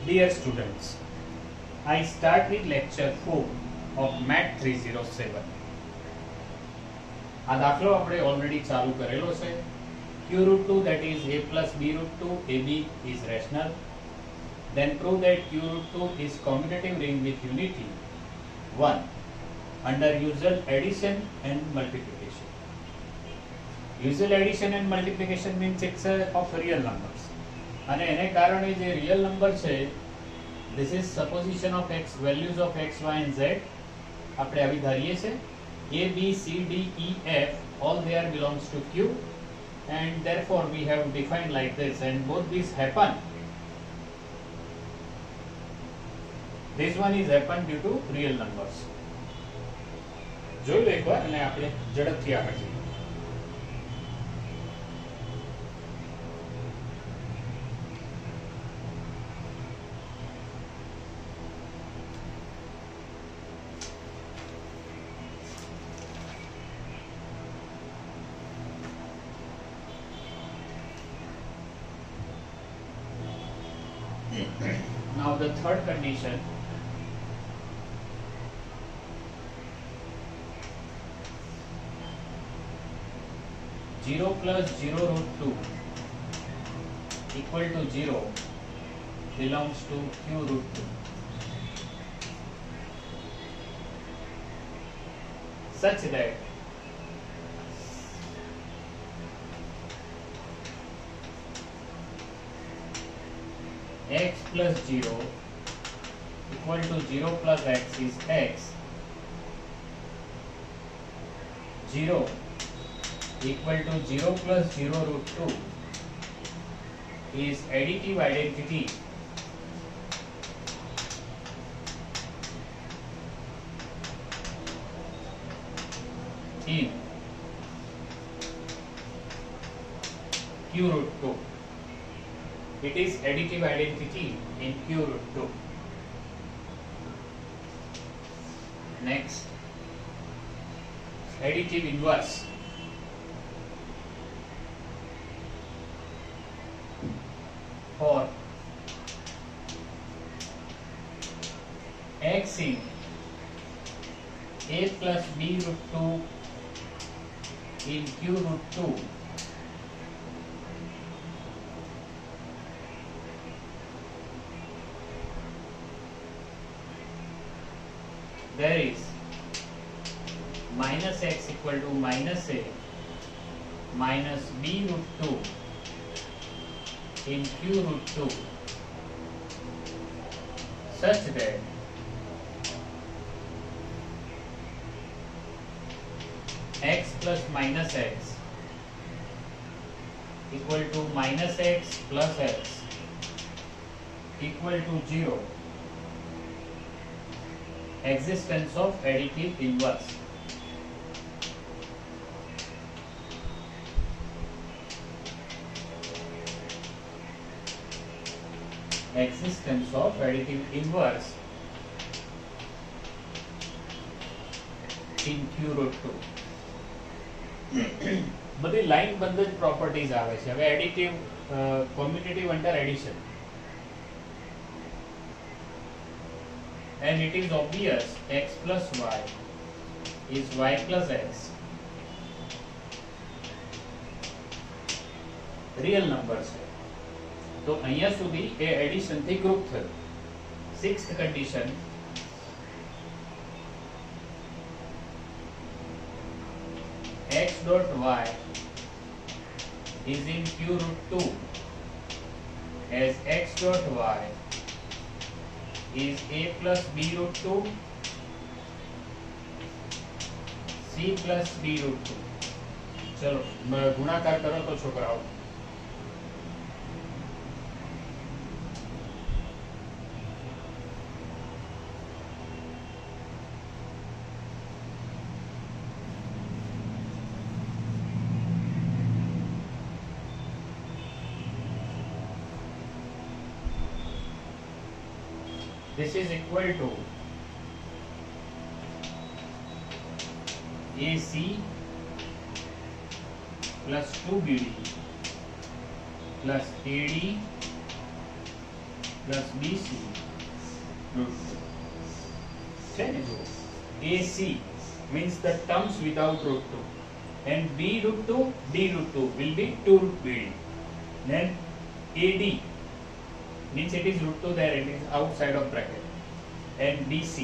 Dear students, I start with lecture 4 of MAT 307. આ દાખલો આપણે ઓલરેડી ચાલુ કરેલો છે. Q root 2, that is a plus b root 2, ab is rational. Then prove that Q root 2 is commutative ring with unity 1 under usual addition and multiplication. Usual addition and multiplication means it's of real numbers. અને એને કારણે જે real number છે, this is supposition of x, values of x, y and z આપણે આવી ધારીએ છે. A, B, C, D, E, F, all there belongs to Q, and therefore we have defined like this, and both these happen. This one is happen due to real numbers. જોઈ લો એકવાર અને આપણે ઝડપથી આગળ જઈએ. Now the third condition, zero plus 0 root 2 equal to 0 belongs to Q root 2. Such that x plus 0 equal to 0 plus x is x. 0 equal to 0 plus 0 root 2 is additive identity in Q root 2. It is additive identity in Q root 2. Next, additive inverse. For x in a plus b root 2 in Q root 2, there is minus x equal to minus a minus b root 2 in Q root 2, such that x plus minus x equal to minus x plus x equal to 0. Existence of additive inverse. Existence of additive inverse in Q root 2. બધી line બંધ જ properties આવે છે. હવે additive commutative under addition, and it is obvious x plus y is y plus x. Real numbers है. तो અહીંયા સુધી એ એડિશન થી ગ્રુપ થયું. Sixth condition, x dot y is in Q root 2 as x dot y is a plus b root 2 c plus d root 2. चलो गुणाकार करो तो छोकराओ. This is equal to AC plus 2BD plus AD plus BC root 2 છે ને જો AC means the terms without root 2 and B root 2 D root 2 will be 2 root BD. Then AD means it is root 2 there, it is outside of bracket, and BC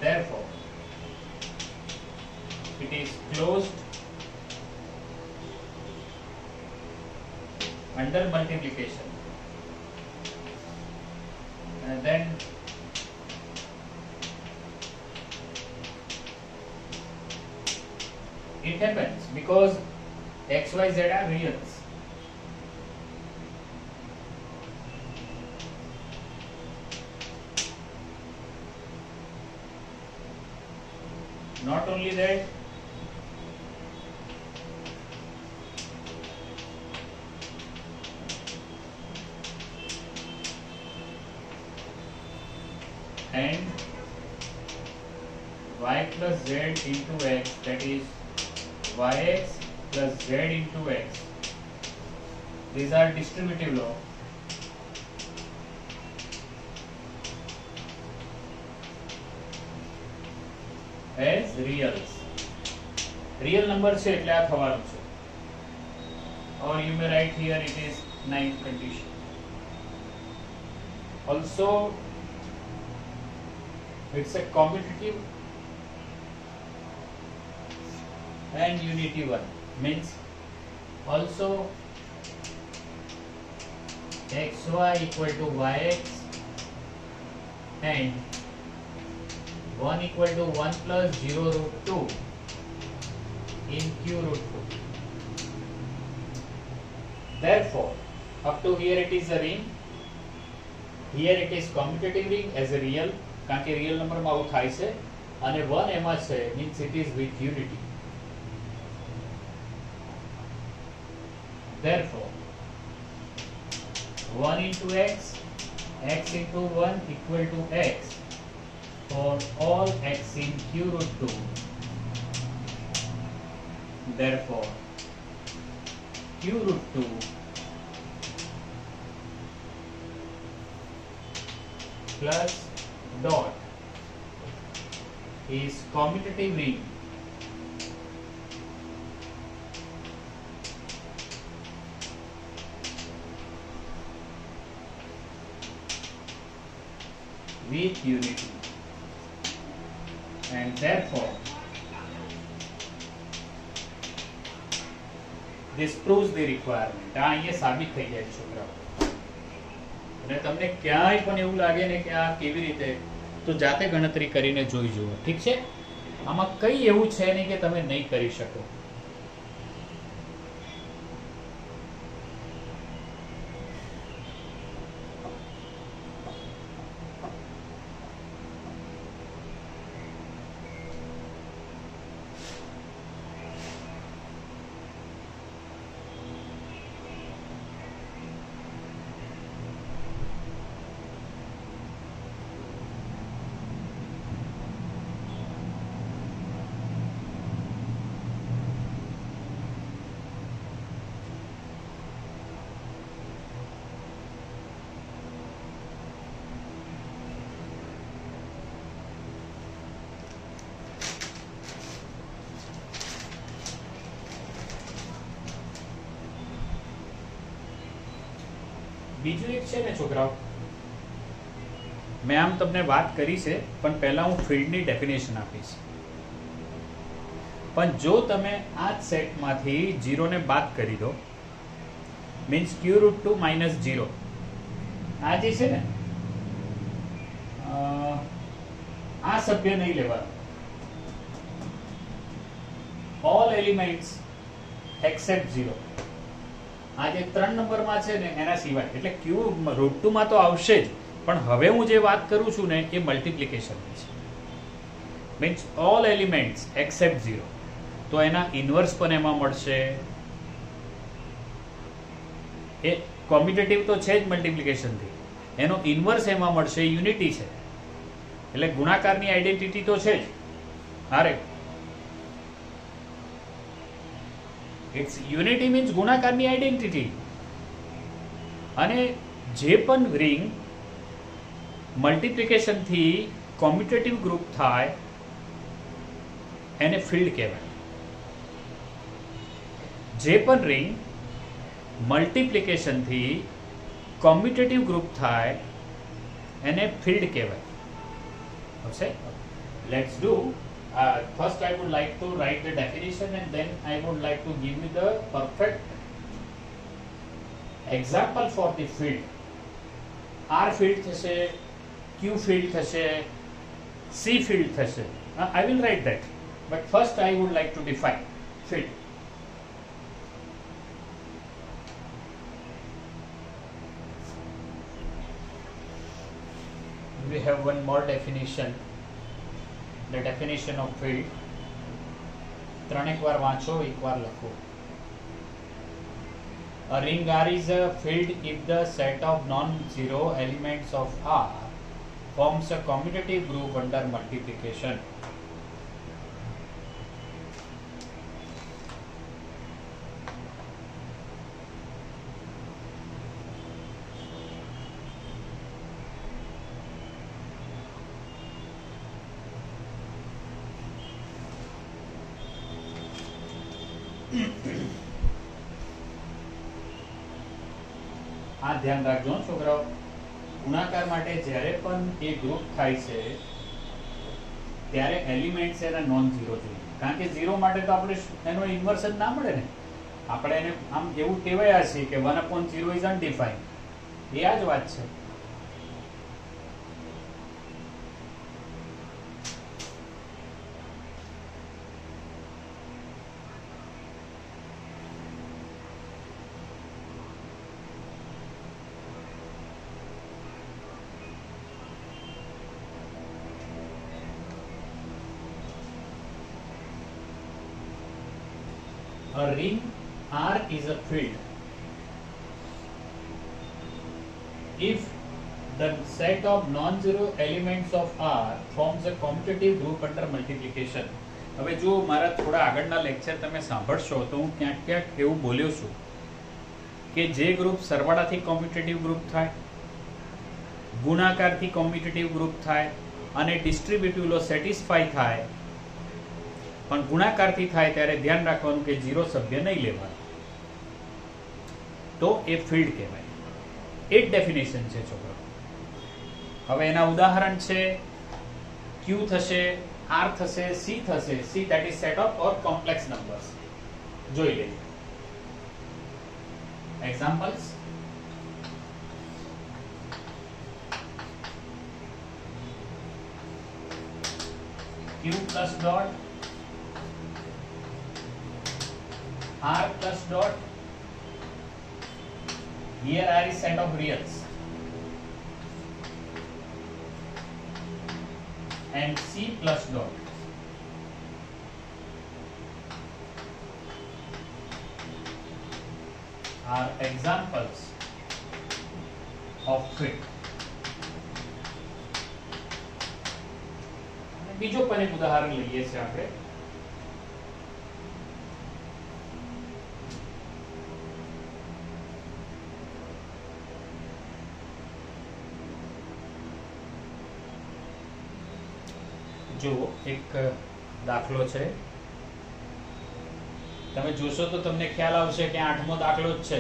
therefore it is closed under multiplication, and then it happens because x, y, z are reals. Not only that, and y plus z into x, that is yx plus z into x, these are distributive law. As reals, real number છે એટલે આ થવાનું છે, or you may write here it is ninth condition. Also it's a commutative and unity one, means also xy equal to yx and 1 equal to 1 plus 0 root 2 in q root 2. Therefore up to here it is a ring, here it is commutative ring as a real, કારણ કે real number માં આવું થાય છે, અને 1 એમાં છે, means it is with unity. Therefore 1 into x, x into 1 equal to x for all x in q root 2. Therefore q root 2 plus dot is commutative ring with unity, and therefore this proves the requirement. આ અહીંયા સાબિત થઈ જાય છોકરાઓ. અને તમને ક્યાંય પણ એવું લાગે ને કે આ કેવી રીતે, તો જાતે ગણતરી કરીને જોઈ જુઓ, ઠીક છે? આમાં કઈ એવું છે નહીં કે તમે નહીં કરી શકો. બીજું એક છે ને છોકરાઓ, મેં આમ તમને વાત કરી છે, પણ પહેલા હું ફિલ્ડની ડેફિનેશન આપીશ. પણ જો તમે આ જ સેટમાંથી 0 ને બાદ કરી દો, મીન્સ q રૂટ 2 માઇનસ 0, આ જે છે ને આ સભ્ય નહીં લેવાનું, ઓલ એલિમેન્ટ્સ એક્સેપ્ટ 0. આ જે 3 નંબરમાં છે ને એના સિવાય, એટલે q રૂટ 2 માં તો આવશે જ, પણ હવે હું જે વાત કરું છું ને એ મલ્ટિપ્લિકેશનની છે, મીન્સ ઓલ એલિમેન્ટ્સ એક્સેપ્ટ 0. તો એના ઇન્વર્સ પણ એમાં મળશે, એ કોમ્યુટેટિવ તો છે જ મલ્ટિપ્લિકેશનથી, એનો ઇન્વર્સ એમાં મળશે, યુનિટી છે એટલે ગુણાકારની આઈડેન્ટિટી તો છે જ. અરે ઇટ્સ યુનિટી મીન્સ ગુણાકારની આઈડેન્ટિટી. અને જે પણ રિંગ મલ્ટિપ્લિકેશન થી કોમ્યુટેટિવ ગ્રુપ થાય એને ફિલ્ડ કહેવાય. જે પણ રિંગ મલ્ટિપ્લિકેશન થી કોમ્યુટેટિવ ગ્રુપ થાય એને ફિલ્ડ કહેવાય. Okay, let's do. First I would like to write the definition and then I would like to give you the perfect example for the field. R field thase, Q field thase, C field thase. I will write that, but first I would like to define field. We have one more definition. The definition of field. ત્રણ એકવાર વાંચો, એકવાર લખો. A ring R is a field if the set of non-zero elements of R forms a commutative group under multiplication. આ ધ્યાન રાખજો છોકરાઓ, ગુણાકાર માટે જ્યારે પણ એ ગ્રુપ થાય છે ત્યારે એલિમેન્ટ્સ એના નોન ઝીરો જોઈએ. કારણ કે ઝીરો માટે તો આપણે એનો ઇન્વર્સ જ ના મળે ને. આપણે એને આમ એવું કહેવાયા છે કે 1/0 ઇઝ અનડિફાઇન્ડ. એ આ જ વાત છે. A ring R is a field if the set of non-zero elements of R forms a commutative group under multiplication. હવે જો મારા થોડા આગળના લેક્ચર તમે સાંભળશો તો હું ક્યાંક ક્યાંક એવું બોલ્યો છું કે જે ગ્રુપ સરવાળાથી કોમ્યુટેટિવ ગ્રુપ થાય, ગુણાકારથી કોમ્યુટેટિવ ગ્રુપ થાય અને ડિસ્ટ્રીબ્યુટિવ લો સેટિસ્ફાય થાય, પણ ગુણાકારથી થાય ત્યારે ધ્યાન રાખવાનું કે ઝીરો સભ્ય નહીં લેવાનું, તો એ ફિલ્ડ કહેવાય. એ જ ડેફિનેશન છે છોકરો. હવે એના ઉદાહરણ છે ક્યુ થશે, આર થશે, સી થશે. C that is set of or complex numbers. જોઈ લઈએ examples. Q plus dot, R plus dot. Here R is set of reals and C plus dot are examples of field. બીજો પણ એક ઉદાહરણ લઈએ છીએ આપણે. જો એક દાખલો છે, તમે જોશો તો તમને ખ્યાલ આવશે કે 8મો દાખલો જ છે.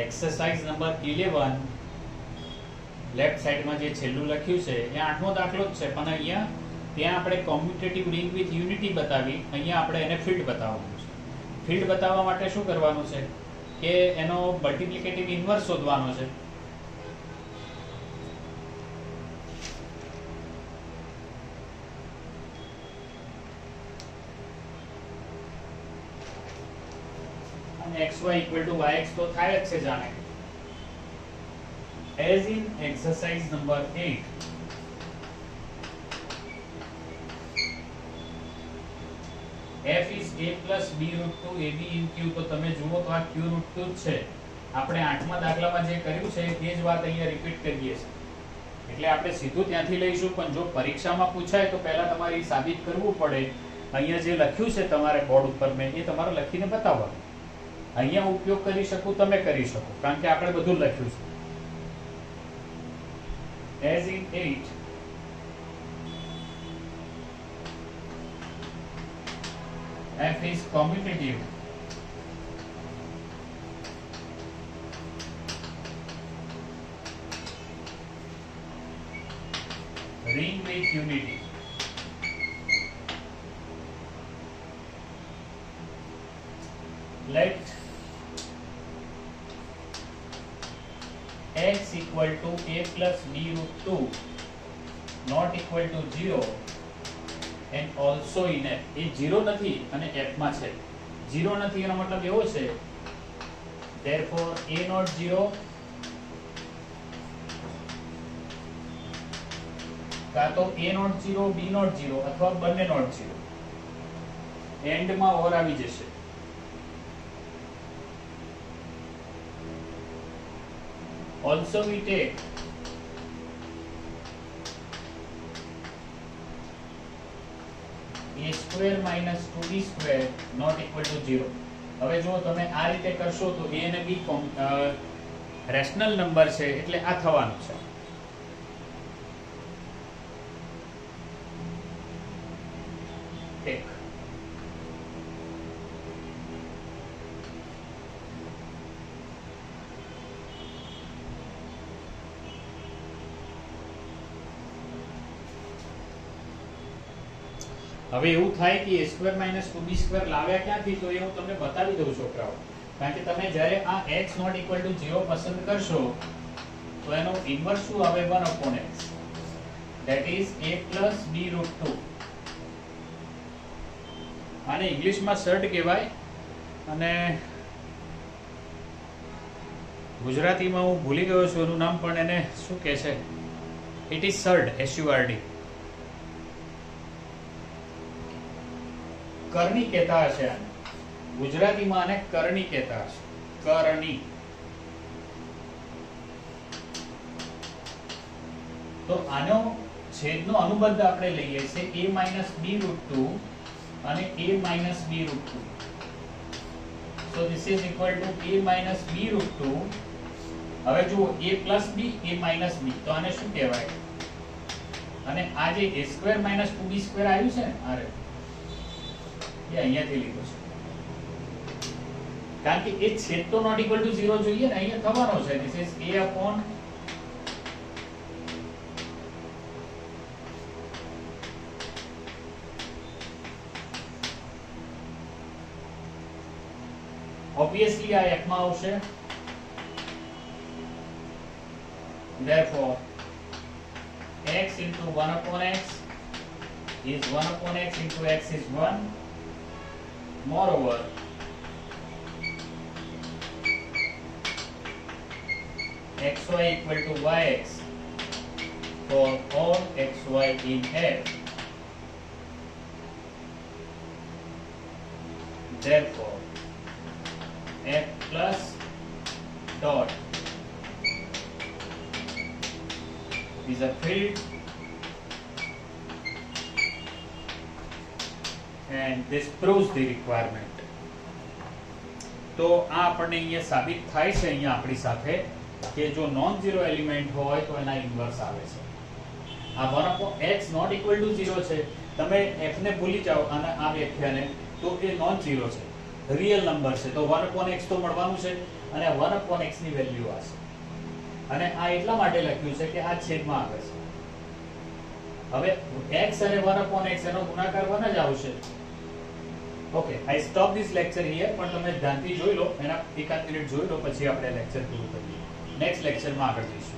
એક્સરસાઇઝ નંબર 11 લેફ્ટ સાઈડમાં જે છેલ્લું લખ્યું છે એ 8મો દાખલો જ છે, પણ અહીંયા ત્યાં આપણે કોમ્યુટેટિવ રિંગ વિથ યુનિટી બતાવી, અહીંયા આપણે એને ફિલ્ડ બતાવવાનું છે. ફિલ્ડ બતાવવા માટે શું કરવાનું છે કે એનો મલ્ટિપ્લિકેટિવ ઇન્વર્સ શોધવાનો છે. xy equal to yx તો થાય જ છે જાણે. As in exercise number 8, f is a plus b root 2 ab in q. તો તમે જુઓ તો આ q root 2 છે. આપણે 8મા દાખલામાં જે કર્યું છે એ જ વાત અહીંયા રિપીટ કરીએ છીએ. એટલે આપણે સીધું ત્યાંથી લઈશું, પણ જો પરીક્ષામાં પૂછાય તો પહેલા તમારે સાબિત કરવું પડે અહીંયા જે લખ્યું છે તમારે બોર્ડ ઉપર મેં એ તમારે લખીને બતાવવાનું. અહીંયા ઉપયોગ કરી શકું તમે કરી શકો, કારણ કે આપણે બધું લખ્યું છે. As in 8, F is commutative ring with unity. Let x equal to a plus b root 2 not equal to 0 and also in f. એ 0 નથી અને f માં છે. 0 નથી એનો મતલબ એવો છે therefore a not 0 કાં તો a not 0 b not 0 અથવા બંને not 0. એન્ડ માં ઓર આવી જશે. Also we take a square minus 2b square not equal to 0. હવે જો તમે આ રીતે કરશો તો a અને b રેશનલ નંબર છે એટલે આ થવાનું છે. ટેક હવે એવું થાય કે a square minus 2b square લાવ્યા ક્યાંથી, તો એ હું તમને બતાવી દઉં છોકરાઓ. કારણ કે તમે જ્યારે આ x નોટ ઇક્વલ ટુ 0 પસંદ કરશો તો એનો ઇન્વર્સ શું આવે 1 upon x, that is a plus b root 2. આને ઇંગ્લિશમાં સર્ટ કહેવાય અને ગુજરાતીમાં હું ભૂલી ગયો છું એનું નામ, પણ એને શું કહે છે? It is surd, SURD. કરણી કહેતા હશે આને, ગુજરાતીમાં આને કરણી કહેતા હશે. કરણી. તો આનો છેદનો અનુબંધ આપણે લઈએ છીએ a minus b root 2 અને a minus b root 2. so this is equal to a minus b root 2. હવે જુઓ a plus b a minus b, તો આને શું કહેવાય? અને આ જે a square minus 2b square આવ્યું છે ને આરે, એ અહીંયાથી લીધું છે. કારણ કે એ છેદ તો નોટ ઇક્વલ ટુ 0 જોઈએ ને, અહીંયા થવાનો છે. this is a upon obviously આ f માં આવશે. therefore x into 1 upon x is 1 upon x into x is 1. moreover xy equal to yx for all xy in f. therefore f plus dot is a field and this proves the requirement. તો આ આપણને અહીંયા સાબિત થાય છે અહીંયા આપણી સાથે કે જો નોન ઝીરો એલિમેન્ટ હોય તો એના ઇન્વર્સ આવે છે. આ 1 upon x not equal to 0 છે, તમે f ને ભૂલી જાઓ અને આ વ્યાખ્યાને, તો એ નોન ઝીરો છે, રિયલ નંબર છે. તો 1 upon x તો મળવાનું છે અને 1 upon x ની વેલ્યુ આ છે. અને આ એટલા માટે લખ્યું છે કે આ છેદમાં આવે છે. હવે x અને 1 upon x એનો ગુણાકાર 1 જ આવશે. Okay, I stop this lecture here. પણ તમે ધ્યાનથી જોઈ લો, એના એકાદ મિનિટ જોઈ લો, પછી આપણે લેક્ચર પૂરું કરીએ. નેક્સ્ટ લેક્ચરમાં આગળ જઈશું.